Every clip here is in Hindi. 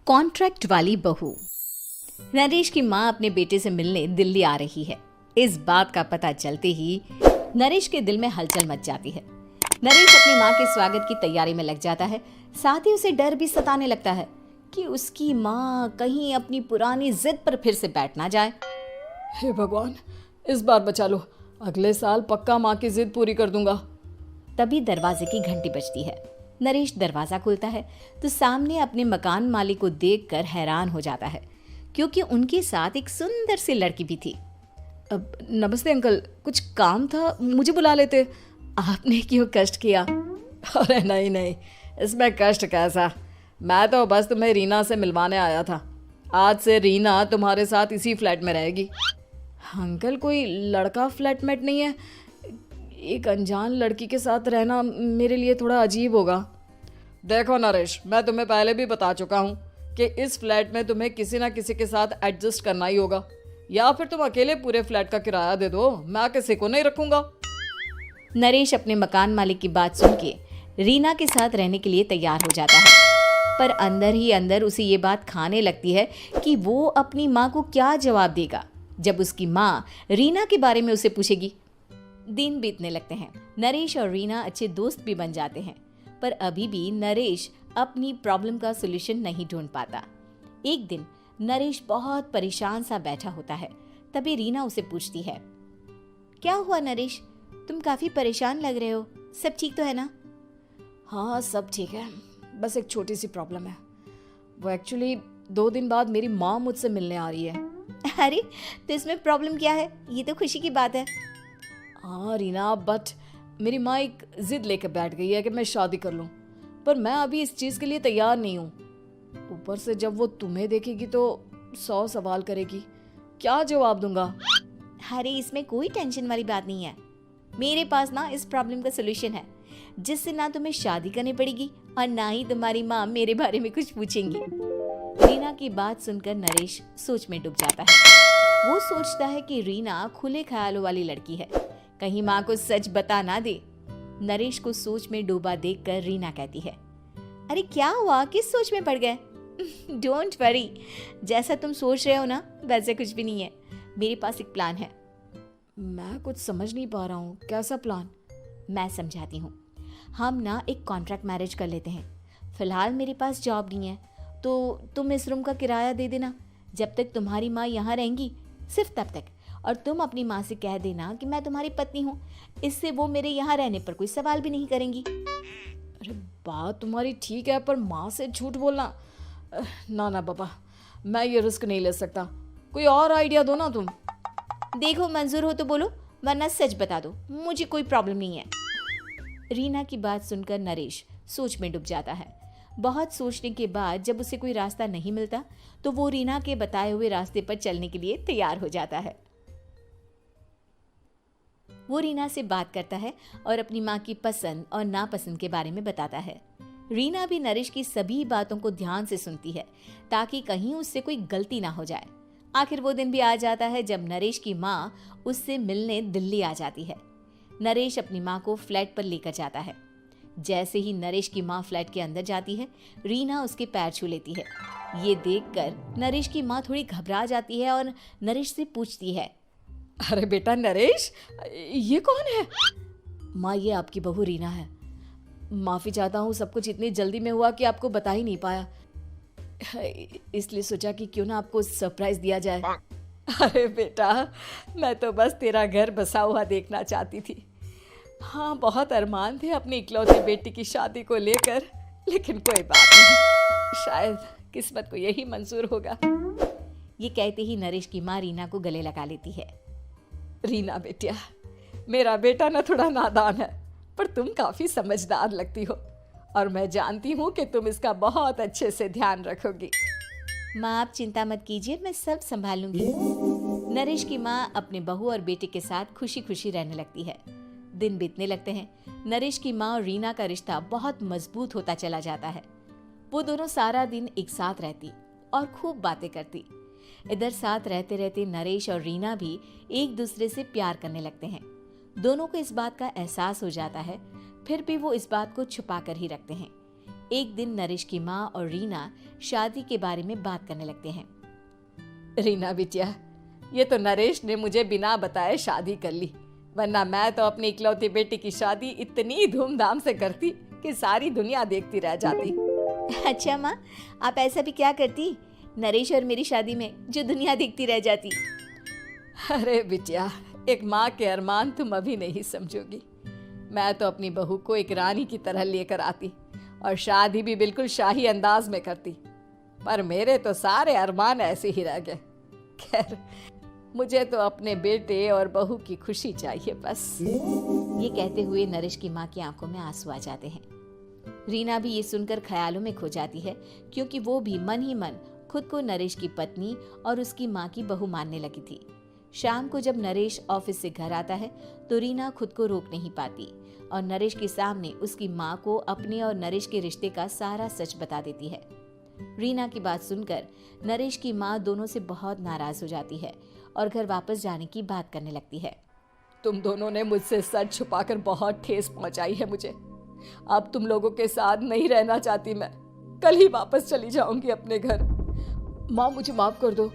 कॉन्ट्रैक्ट वाली बहू। नरेश की माँ अपने बेटे से मिलने दिल्ली आ रही है। इस बात का पता चलते ही नरेश के दिल में हलचल मच जाती है। नरेश अपनी माँ के स्वागत की तैयारी में लग जाता है। साथ ही उसे डर भी सताने लगता है कि उसकी माँ कहीं अपनी पुरानी जिद पर फिर से बैठ ना जाए। हे भगवान, इस बार बचा लो, अगले साल पक्का माँ की जिद पूरी कर दूंगा। तभी दरवाजे की घंटी बजती है। नरेश दरवाजा खोलता है तो सामने अपने मकान मालिक को देखकर हैरान हो जाता है, क्योंकि उनके साथ एक सुंदर सी लड़की भी थी। अब नमस्ते अंकल, कुछ काम था, मुझे बुला लेते। आपने क्यों कष्ट किया? अरे नहीं नहीं, इसमें कष्ट कैसा, मैं तो बस तुम्हें रीना से मिलवाने आया था। आज से रीना तुम्हारे साथ इसी फ्लैट में रहेगी। अंकल, कोई लड़का फ्लैटमेट नहीं है? एक अनजान लड़की के साथ रहना मेरे लिए थोड़ा अजीब होगा। देखो नरेश, मैं तुम्हें पहले भी बता चुका हूँ कि इस फ्लैट में तुम्हें किसी ना किसी के साथ एडजस्ट करना ही होगा, या फिर तुम अकेले पूरे फ्लैट का किराया दे दो, मैं किसी को नहीं रखूंगा। नरेश अपने मकान मालिक की बात सुन के रीना के साथ रहने के लिए तैयार हो जाता है, पर अंदर ही अंदर उसे ये बात खाने लगती है कि वो अपनी माँ को क्या जवाब देगा जब उसकी माँ रीना के बारे में उसे पूछेगी। दिन बीतने लगते हैं। नरेश और रीना अच्छे दोस्त भी बन जाते हैं, पर अभी भी नरेश अपनी प्रॉब्लम का सॉल्यूशन नहीं ढूंढ पाता। एक दिन नरेश बहुत परेशान सा बैठा होता है। तभी रीना उसे पूछती है, क्या हुआ नरेश, तुम काफी परेशान लग रहे हो, सब ठीक तो है ना? हाँ सब ठीक है, बस एक छोटी सी प्रॉब्लम है। वो एक्चुअली 2 दिन बाद मेरी माँ मुझसे मिलने आ रही है। अरे तो इसमें प्रॉब्लम क्या है, ये तो खुशी की बात है। हाँ रीना, बट मेरी माँ एक जिद लेकर बैठ गई है कि मैं शादी कर लूँ, पर मैं अभी इस चीज़ के लिए तैयार नहीं हूँ। ऊपर से जब वो तुम्हें देखेगी तो 100 सवाल करेगी, क्या जवाब दूंगा? अरे इसमें कोई टेंशन वाली बात नहीं है, मेरे पास ना इस प्रॉब्लम का सलूशन है, जिससे ना तुम्हें शादी करनी पड़ेगी और ना ही तुम्हारी माँ मेरे बारे में कुछ पूछेंगी। रीना की बात सुनकर नरेश सोच में डूब जाता है। वो सोचता है कि रीना खुले ख्यालों वाली लड़की है, कहीं माँ को सच बता ना दे। नरेश को सोच में डूबा देखकर रीना कहती है, अरे क्या हुआ, किस सोच में पड़ गए? डोंट वरी, जैसा तुम सोच रहे हो ना वैसे कुछ भी नहीं है, मेरे पास एक प्लान है। मैं कुछ समझ नहीं पा रहा हूँ, कैसा प्लान? मैं समझाती हूँ। हम ना एक कॉन्ट्रैक्ट मैरिज कर लेते हैं। फिलहाल मेरे पास जॉब नहीं है, तो तुम इस रूम का किराया दे देना जब तक तुम्हारी माँ यहाँ रहेंगी, सिर्फ तब तक। और तुम अपनी माँ से कह देना कि मैं तुम्हारी पत्नी हूँ, इससे वो मेरे यहाँ रहने पर कोई सवाल भी नहीं करेंगी। अरे बात तुम्हारी ठीक है, पर माँ से झूठ बोलना, ना ना बाबा, मैं ये रिस्क नहीं ले सकता। कोई और आइडिया दो ना तुम। देखो मंजूर हो तो बोलो, वरना सच बता दो, मुझे कोई प्रॉब्लम नहीं है। रीना की बात सुनकर नरेश सोच में डूब जाता है। बहुत सोचने के बाद जब उसे कोई रास्ता नहीं मिलता तो वो रीना के बताए हुए रास्ते पर चलने के लिए तैयार हो जाता है। वो रीना से बात करता है और अपनी माँ की पसंद और नापसंद के बारे में बताता है। रीना भी नरेश की सभी बातों को ध्यान से सुनती है, ताकि कहीं उससे कोई गलती ना हो जाए। आखिर वो दिन भी आ जाता है जब नरेश की माँ उससे मिलने दिल्ली आ जाती है। नरेश अपनी माँ को फ्लैट पर लेकर जाता है। जैसे ही नरेश की माँ फ्लैट के अंदर जाती है, रीना उसके पैर छू लेती है। ये देखकर नरेश की माँ थोड़ी घबरा जाती है और नरेश से पूछती है, अरे बेटा नरेश, ये कौन है? माँ, ये आपकी बहू रीना है। माफ़ी चाहता हूँ, सब कुछ इतनी जल्दी में हुआ कि आपको बता ही नहीं पाया, इसलिए सोचा कि क्यों ना आपको सरप्राइज दिया जाए। अरे बेटा, मैं तो बस तेरा घर बसा हुआ देखना चाहती थी। हाँ, बहुत अरमान थे अपनी इकलौती बेटी की शादी को लेकर, लेकिन कोई बात नहीं, शायद किस्मत को यही मंजूर होगा। ये कहते ही नरेश की माँ रीना को गले लगा लेती है। रीना बेटिया, मेरा बेटा ना थोड़ा नादान है, पर तुम काफ़ी समझदार लगती हो, और मैं जानती हूँ कि तुम इसका बहुत अच्छे से ध्यान रखोगी। माँ आप चिंता मत कीजिए, मैं सब संभाल लूंगी। नरेश की माँ अपने बहू और बेटे के साथ खुशी खुशी रहने लगती है। दिन बीतने लगते हैं। नरेश की माँ और रीना का रिश्ता बहुत मजबूत होता चला जाता है। वो दोनों सारा दिन एक साथ रहती और खूब बातें करती। इधर साथ रहते रहते नरेश और रीना भी एक दूसरे से प्यार करने लगते हैं। दोनों को इस बात का एहसास हो जाता है, फिर भी वो इस बात को छुपा कर ही रखते हैं। एक दिन नरेश की माँ और रीना शादी के बारे में बात करने लगते हैं। रीना बिटिया, ये तो नरेश ने मुझे बिना बताए शादी कर ली, वरना मैं तो अपनी इकलौती बेटी की शादी इतनी धूमधाम से करती कि सारी दुनिया देखती रह जाती। अच्छा माँ, आप ऐसा भी क्या करती नरेश और मेरी शादी में जो दुनिया देखती रह जाती? अरे बिटिया, एक माँ के अरमान तुम अभी नहीं समझोगी। मैं तो अपनी बहू को एक रानी की तरह लेकर आती और शादी भी बिल्कुल शाही अंदाज में करती, पर मेरे तो सारे अरमान ऐसे ही रह गए। खैर, मुझे तो अपने बेटे और बहू की खुशी चाहिए बस। ये कहते हुए नरेश की माँ की आंखों में आंसू आ जाते हैं। रीना भी ये सुनकर ख्यालों में खो जाती है, क्योंकि वो भी मन ही मन खुद को नरेश की पत्नी और उसकी माँ की बहू मानने लगी थी। शाम को जब नरेश ऑफिस से घर आता है तो रीना खुद को रोक नहीं पाती और नरेश के सामने उसकी माँ को अपने और नरेश के रिश्ते का सारा सच बता देती है। रीना की बात सुनकर नरेश की माँ दोनों से बहुत नाराज हो जाती है और घर वापस जाने की बात करने लगती है। तुम दोनों ने मुझसे सच छुपाकर बहुत ठेस पहुंचाई है मुझे। अब तुम लोगों के साथ नहीं रहना चाहती मैं, कल ही वापस चली जाऊंगी अपने घर। माँ, मुझे माफ कर दो,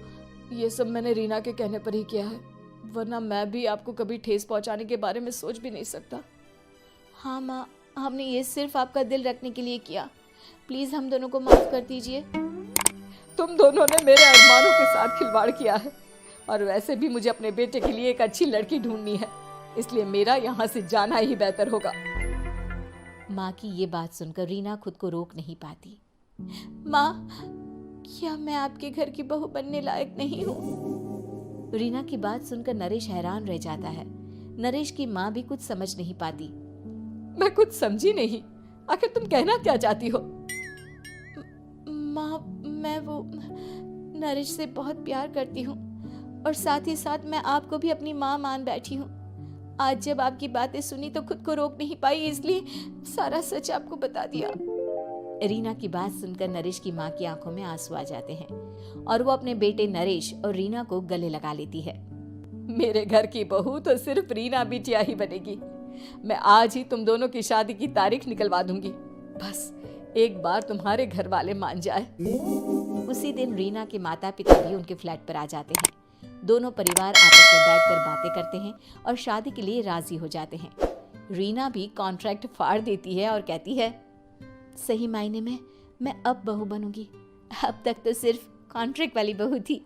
ये सब मैंने रीना के कहने पर ही किया है, वरना मैं भी आपको कभी ठेस पहुंचाने के बारे में सोच भी नहीं सकता। हाँ माँ, हमने ये सिर्फ आपका दिल रखने के लिए किया, प्लीज हम दोनों को माफ कर दीजिए। तुम दोनों ने मेरे अरमानों के साथ खिलवाड़ किया है, और वैसे भी मुझे अपने बेटे के लिए एक अच्छी लड़की ढूंढनी है, इसलिए मेरा यहाँ से जाना ही बेहतर होगा। माँ की ये बात सुनकर रीना खुद को रोक नहीं पाती। माँ, क्या मैं आपके घर की बहू बनने लायक नहीं हूँ? रीना की बात सुनकर नरेश हैरान रह जाता है। नरेश की माँ भी कुछ समझ नहीं पाती। मैं कुछ समझी नहीं, आखिर तुम कहना क्या चाहती हो? माँ, मैं वो नरेश से बहुत प्यार करती हूँ और साथ ही साथ मैं आपको भी अपनी माँ मान बैठी हूँ। आज जब आपकी बातें सुनी तो खुद को रोक नहीं पाई, इसलिए सारा सच आपको बता दिया। रीना की बात सुनकर नरेश की माँ की आंखों में आंसू आ जाते हैं और वो अपने बेटे नरेश और रीना को गले लगा लेती है। मेरे घर की बहू तो सिर्फ रीना बिटिया ही बनेगी। मैं आज ही तुम दोनों की शादी की तारीख निकलवा दूंगी, बस एक बार तुम्हारे घर वाले मान जाए। उसी दिन रीना के माता पिता भी उनके फ्लैट पर आ जाते हैं। दोनों परिवार आपस में बैठकर बातें करते हैं और शादी के लिए राजी हो जाते हैं। रीना भी कॉन्ट्रैक्ट फाड़ देती है और कहती है, सही मायने में मैं अब बहू बनूंगी, अब तक तो सिर्फ कॉन्ट्रैक्ट वाली बहू थी।